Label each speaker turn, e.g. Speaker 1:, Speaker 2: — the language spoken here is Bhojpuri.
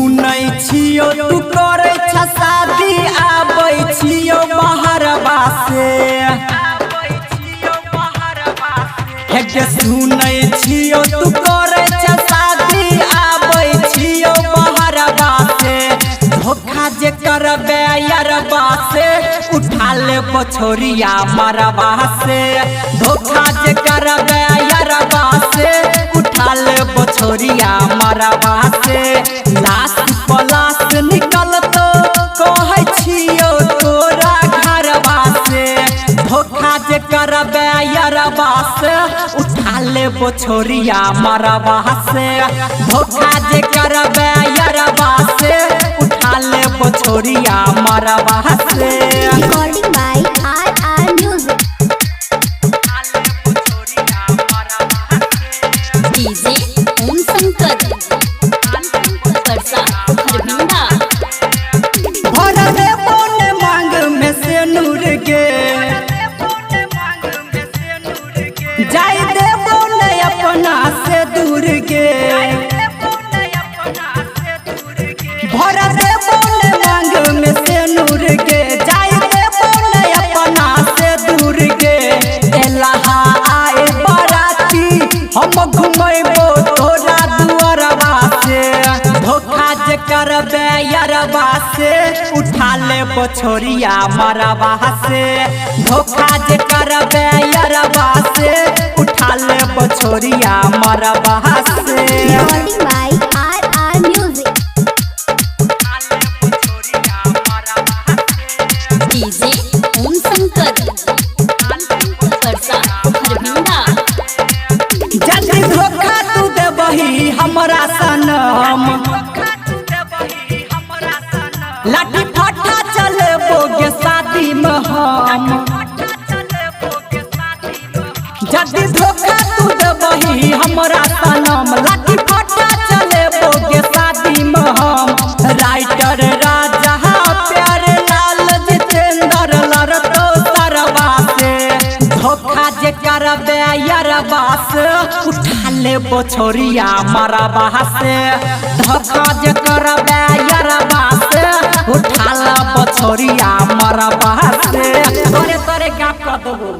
Speaker 1: तू करे छ शादी आबै छियो बहरबा से हे सुनै छियो तू करे छ शादी आबै छियो बहरबा से धोखा जे करबे यारबा से उठा ले बछोरिया मरबा से धोखा जे करबे यारबा से उठा ले बछोरिया मरबा से लाश पलाश निकलतो कहै छियो तोरा घरबा से धोखा जे करबे यारबा से उठा ले बछोरिया मरबा से धोखा जे करबे यारबा से उठा ले बछोरिया मरबा से
Speaker 2: recording by R music DJ Om Shankar
Speaker 1: भरले बोन मांग में से नूर के जाय दे बोन अपना से दूर के भर दे बोन मांग में से नूर के जाय दे बोन अपना से दूर के एलहा आए बराती हम घुमैबो तोरा दुआरबा से धोखा जे करबे यारबा से उठा ले बछोरिया मरबा से धोखा जे करबे यारबा से उठा ले बछोरिया मरबा से
Speaker 2: recording by R music DJ Om Shankar
Speaker 1: जल्दी धोखा तू देबही हमरा सनम लाठी फाटा चलेबो गे शादी में हम जल्दी धोखा तू देबही हमरा सनम लाठी फाटा चलेबो गे शादी में हम राइटर राजा प्यारे लाल जितेंद्र लड़तो सरबा से धोखा जे करबे यारबा से उठा ले बछोरिया मरबा से धोखा जे करबे यारबा से उठा ले बछोरिया मरबा से तोरे तोरे गाप कर देबो।